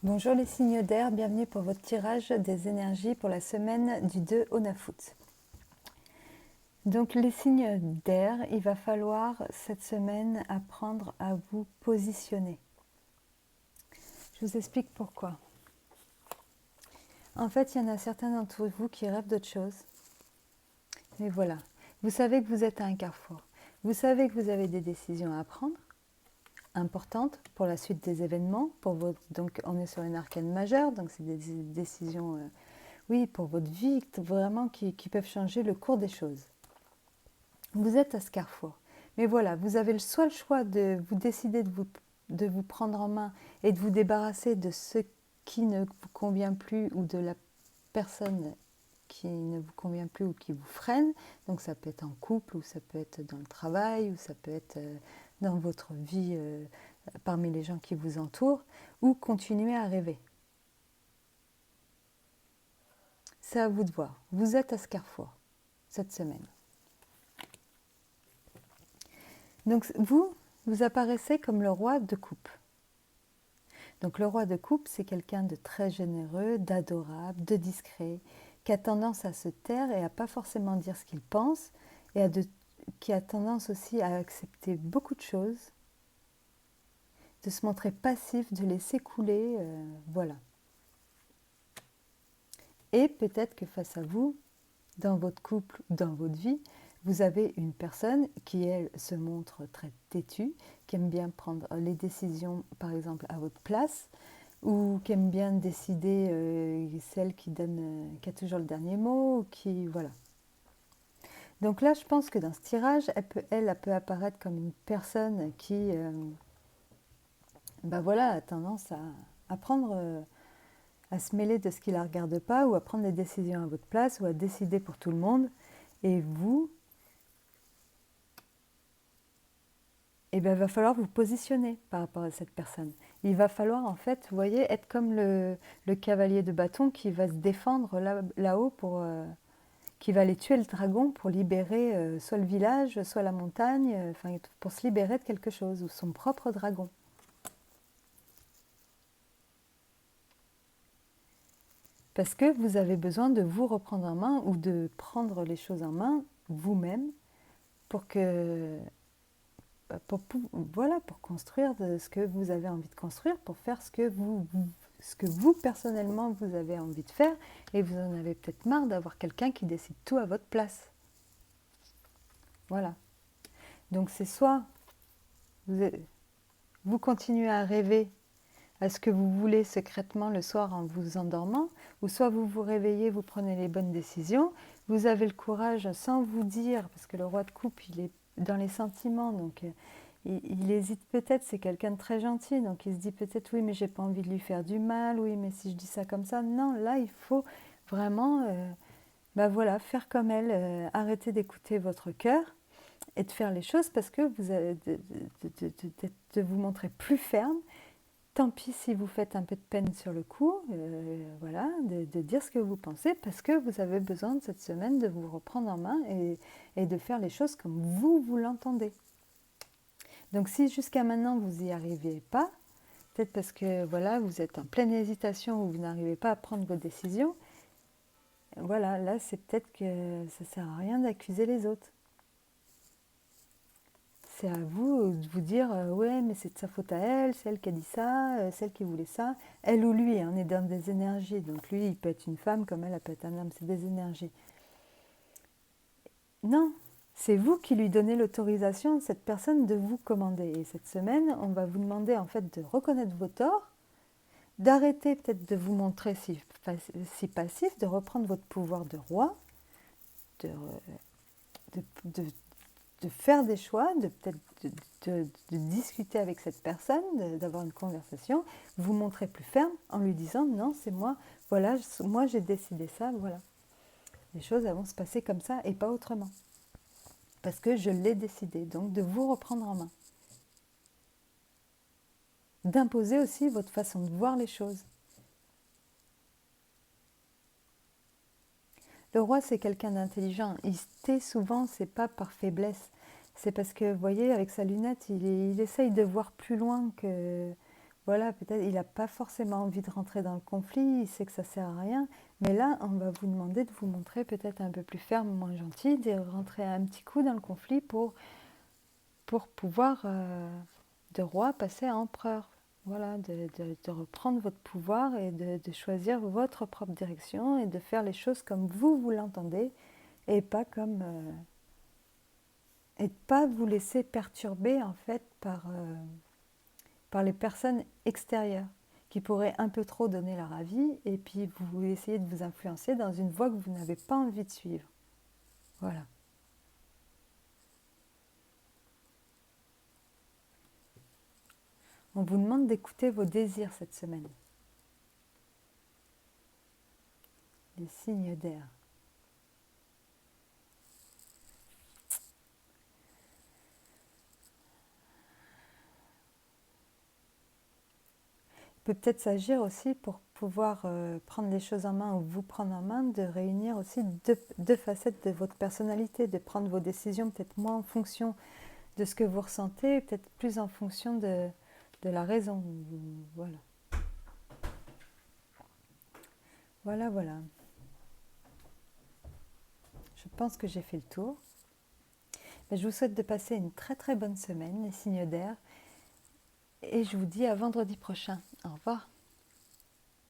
Bonjour les signes d'air, bienvenue pour votre tirage des énergies pour la semaine du 2 au 9 août. Donc les signes d'air, il va falloir cette semaine apprendre à vous positionner. Je vous explique pourquoi. En fait, il y en a certains d'entre vous qui rêvent d'autre chose. Mais voilà, vous savez que vous êtes à un carrefour. Vous savez que vous avez des décisions à prendre, importantes pour la suite des événements. Donc on est sur une arcane majeure, donc c'est des décisions... oui, pour votre vie, vraiment qui peuvent changer le cours des choses. Vous êtes à ce carrefour. Mais voilà, vous avez soit le choix de vous décider de vous prendre en main et de vous débarrasser de ce qui ne vous convient plus ou de la personne qui ne vous convient plus ou qui vous freine. Donc ça peut être en couple, ou ça peut être dans le travail, ou ça peut être dans votre vie parmi les gens qui vous entourent, ou continuer à rêver. C'est à vous de voir. Vous êtes à ce carrefour cette semaine. Donc vous apparaissez comme le roi de coupe. Donc le roi de coupe, c'est quelqu'un de très généreux, d'adorable, de discret, qui a tendance à se taire et à pas forcément dire ce qu'il pense, et qui a tendance aussi à accepter beaucoup de choses, de se montrer passif, de laisser couler, voilà. Et peut-être que face à vous, dans votre couple ou dans votre vie, vous avez une personne qui, elle, se montre très têtue, qui aime bien prendre les décisions, par exemple, à votre place, ou qui aime bien décider, celle qui a toujours le dernier mot, voilà. Donc là, je pense que dans ce tirage, elle peut apparaître comme une personne qui, voilà, a tendance à prendre, à se mêler de ce qui ne la regarde pas, ou à prendre des décisions à votre place, ou à décider pour tout le monde. Et vous, il va falloir vous positionner par rapport à cette personne. Il va falloir, en fait, vous voyez, être comme le cavalier de bâton qui va se défendre là-haut qui va aller tuer le dragon pour libérer soit le village, soit la montagne, pour se libérer de quelque chose, ou son propre dragon. Parce que vous avez besoin de vous reprendre en main, ou de prendre les choses en main vous-même, pour construire ce que vous avez envie de construire, pour faire ce que vous personnellement vous avez envie de faire, et vous en avez peut-être marre d'avoir quelqu'un qui décide tout à votre place. Voilà. Donc c'est soit vous continuez à rêver à ce que vous voulez secrètement le soir en vous endormant, ou soit vous vous réveillez, vous prenez les bonnes décisions, vous avez le courage sans vous dire, parce que le roi de coupe, il est dans les sentiments, donc il hésite peut-être, c'est quelqu'un de très gentil, donc il se dit peut-être oui, mais j'ai pas envie de lui faire du mal, oui, mais si je dis ça comme ça, non, là il faut vraiment faire comme elle, arrêter d'écouter votre cœur et de faire les choses, parce que vous avez de vous montrer plus ferme. Tant pis si vous faites un peu de peine sur le coup, voilà, de dire ce que vous pensez, parce que vous avez besoin de cette semaine de vous reprendre en main et de faire les choses comme vous l'entendez. Donc si jusqu'à maintenant vous n'y arriviez pas, peut-être parce que voilà, vous êtes en pleine hésitation ou vous n'arrivez pas à prendre vos décisions, voilà, là c'est peut-être que ça ne sert à rien d'accuser les autres. C'est à vous de vous dire ouais, mais c'est de sa faute à elle, c'est elle qui a dit ça, celle qui voulait ça. Elle ou lui, on est dans des énergies. Donc lui, il peut être une femme comme elle peut être un homme, c'est des énergies. Non, c'est vous qui lui donnez l'autorisation, cette personne, de vous commander. Et cette semaine, on va vous demander en fait de reconnaître vos torts, d'arrêter peut-être de vous montrer si passif, de reprendre votre pouvoir de roi, de, de, de, de faire des choix, peut-être de discuter avec cette personne, d'avoir une conversation, vous montrer plus ferme en lui disant non, c'est moi, voilà, moi j'ai décidé ça, voilà. Les choses vont se passer comme ça et pas autrement. Parce que je l'ai décidé, donc de vous reprendre en main. D'imposer aussi votre façon de voir les choses. Le roi, c'est quelqu'un d'intelligent. Il se tait souvent, c'est pas par faiblesse. C'est parce que, vous voyez, avec sa lunette, il essaye de voir plus loin voilà, peut-être il n'a pas forcément envie de rentrer dans le conflit, il sait que ça ne sert à rien, mais là, on va vous demander de vous montrer peut-être un peu plus ferme, moins gentil, de rentrer un petit coup dans le conflit pour pouvoir, de roi, passer à empereur. Voilà, de reprendre votre pouvoir et de choisir votre propre direction et de faire les choses comme vous l'entendez et pas comme... et de pas vous laisser perturber en fait par les personnes extérieures qui pourraient un peu trop donner leur avis et puis vous essayez de vous influencer dans une voie que vous n'avez pas envie de suivre. Voilà. On vous demande d'écouter vos désirs cette semaine. Les signes d'air. Il peut peut-être s'agir aussi pour pouvoir prendre les choses en main ou vous prendre en main, de réunir aussi deux facettes de votre personnalité, de prendre vos décisions peut-être moins en fonction de ce que vous ressentez, peut-être plus en fonction de la raison. Voilà. Voilà, voilà. Je pense que j'ai fait le tour. Je vous souhaite de passer une très très bonne semaine, les signes d'air. Et je vous dis à vendredi prochain. Au revoir.